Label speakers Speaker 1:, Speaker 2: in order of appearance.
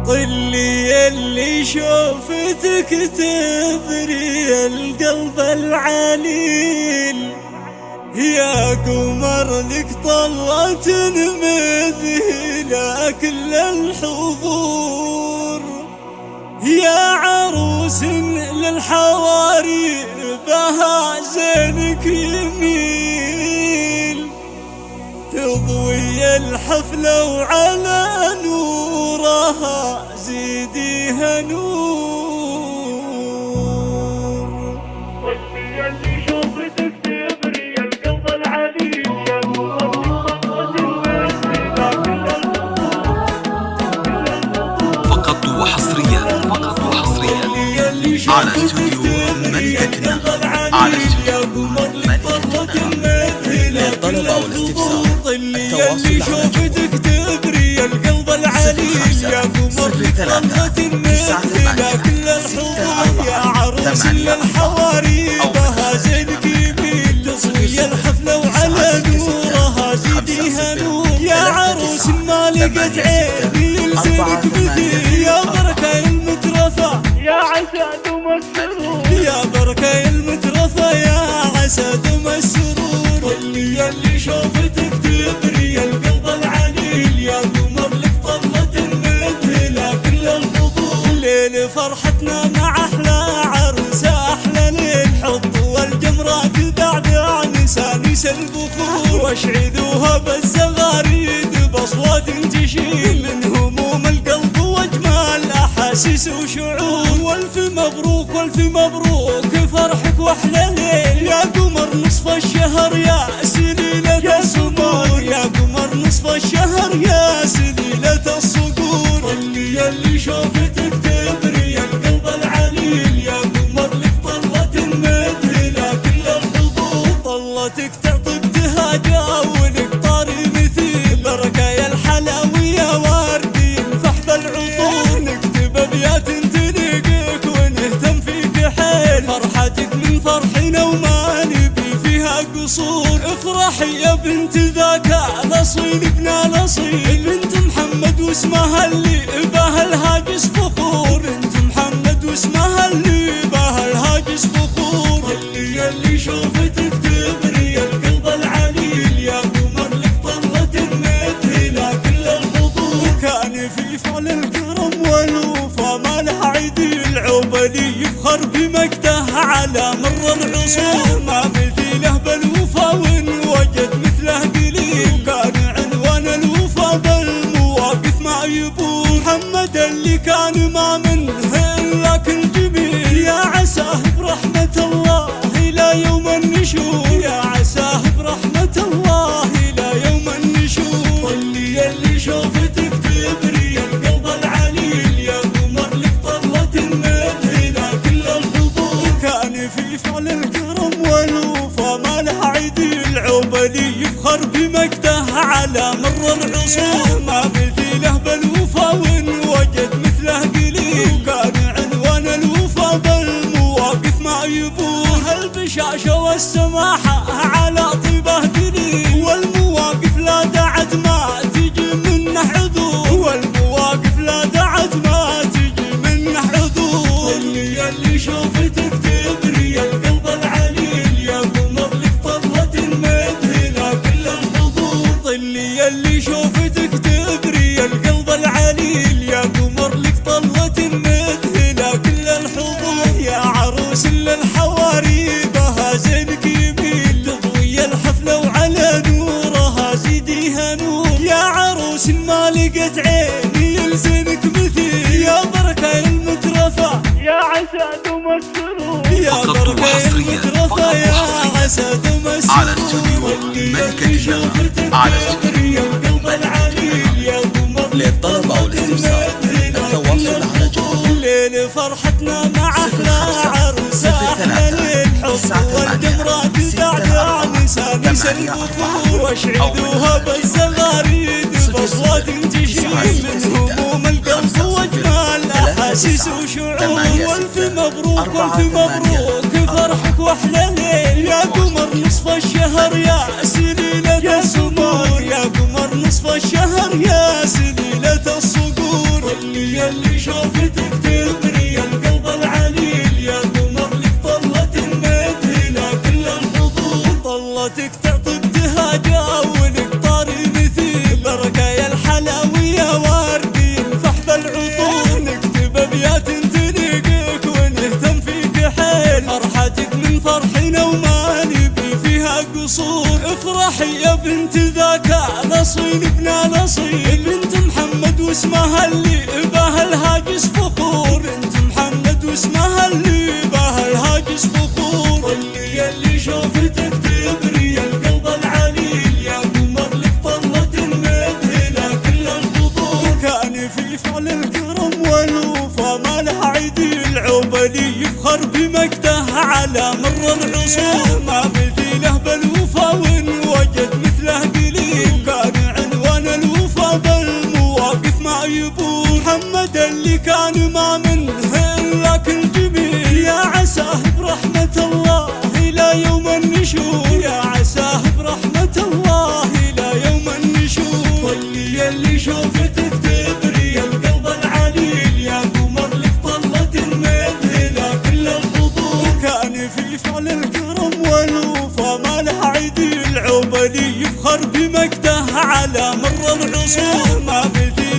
Speaker 1: طلي اللي شوفتك تبري القلب العليل، يا قمر لك طلة مذهلة كل الحضور، يا عروس للحواري بها زينك يميل، تضوي الحفلة وعلى نورها زيديها نور.
Speaker 2: طلي اللي شوفتك تبري القلب العليل، يا قمر لك طلة مذهلة كل الحضور.
Speaker 3: فقط وحصريا على استوديو ملكتنا، على استوديو ملكتنا.
Speaker 1: للطلب أو الاستفسار التواصل شوفتك تبري القلب العليل، يا قمر لك طلة مذهلة كل الحضور، يا عروس للحواري بها زينك يميل، تضوي الحفلة وعلى نورها زيديها نور، يا عروس ما لقت عيني يلزمك مثيل، يا بركة المترفة
Speaker 2: يا عسى دوم السرور،
Speaker 1: يا بركة المترفة يا عسى دوم السرور. طلي اللي شوفتك تبري القلب العليل، يا قمر لك طلة مذهلة كل الحضور، ليل فرحتنا مع أحلى عروسة أحلى ليل، حط والجمرات دعدع نسانيس البخور، واشعدوها بالزغاريد بأصوات تشيل من هموم القلب واجمال أحاسيس وشعور، والف مبروك والف مبروك فرحك واحلى ليل، يا قمر نصف الشهر يا سليلة الصقور، يا قمر نصف الشهر يا سليلة الصقور. طلي اللي شوفتك تبري القلب العليل، يا قمر لك طلة مذهلة كل الحضور، طلتك تعطي ابتهاجا ولك طاري مثيل، بركة يا الحلاوية واردي فحب العطور، نكتب ابيات تليقك ونهتم فيك حيل، فرحتك من فرحنا وما نبي فيها قصور، افرحي يا بنت ذاك الاصيل ابن الاصيل، بنت محمد واسمها اللي بها الهاجس فخور، بنت محمد واسمها اللي بها الهاجس فخور. طلي اللي شوفتك تبري القلب العليل، يا قمر لك طلة مذهلة كل الحضور، كان في فعل الكرم والوفا ما له عديل، عقبالي يفخر بمجده على مر العصور، ما مثيله بالوفا وان وجد مثله قليل، كان عنوان الوفا بالمواقف ما يبور، محمد اللي كان ما منه الا كل جميل، يا عساه برحمة الله الى يوم النشور، يا عساه برحمة الله الى يوم النشور. طلي اللي شوفتك تبري القلب العليل، يا قمر لك طلة مذهلة كل الحضور، كان في فعل الكرم والوفا ما له عديل، عقبالي يفخر بمجده على مر العصور، ما مثيله بالوفا وان وجد مثله قليل، كان عنوان الوفا بالمواقف ما يبور، البشاشة والسماحة على طيبه دليل، والمواقف لا دعت ما تجي منه عذور، والمواقف لا دعت ما تجي منه عذور. طلي اللي شوفتك تبري القلب العليل، يا قمر لك طلة مذهلة كل الحضور، طلي اللي شوفتك تبري القلب العليل، يا قمر لك طلة مذهلة كل الحضور، يا عروس للحواري بها زينك يميل، تضوي الحفلة وعلى نورها زيديها نور، يا عروس ما لقت عيني يلزمك مثيل، يا بركة المترفة
Speaker 2: يا عسى دوم السرور،
Speaker 1: يا بركة المترفة يا عسى دوم السرور.
Speaker 3: على استوديو ملكتنا، على استوديو
Speaker 1: القلب العليل، يا قمر
Speaker 4: للطلب أو الاستفسار التواصل على جوال
Speaker 1: ليل فرحتنا مع أحلى عروسة أحلى ليل، حب والجمرات دعدع نسانيس البخور، واشعدوها بالزغاريد بأصوات تشيل من هموم القلب واجمال أحاسيس وشعور، والف مبروك والف مبروك فرحك واحلى ليل، يا قمر نصف الشهر يا سليلة الصقور، يا قمر نصف الشهر يا سليلة الصقور. تحية بنت ذاك الأصيل ابن الأصيل، بنت محمد واسمها اللي بها الهاجس فخور، بنت محمد واسمها اللي بها الهاجس فخور. اللي شوفتك تبري القلب العليل، يا قمر لك طلة مذهلة كل الخضور. كان في فعل الكرم والوفا ما له عديل، عقبالي يفخر بمجده على مر العصور. ما مثيله بالوفا وان وجد مثله قليل، كان عنوان الوفا بالمواقف ما يبور. محمد اللي كان ما منه الا كل جميل، يا عساه برحمة الله الى يوم النشور، يا عساه برحمة الله الى يوم النشور. اللي شوفتك تبري القلب العليل، يا قمر لك طلة مذهلة كل الخضور. كان في فعل الكرم والوفا ما له عديل، عقبالي يفخر بمجده على مر العصور. ما مثيل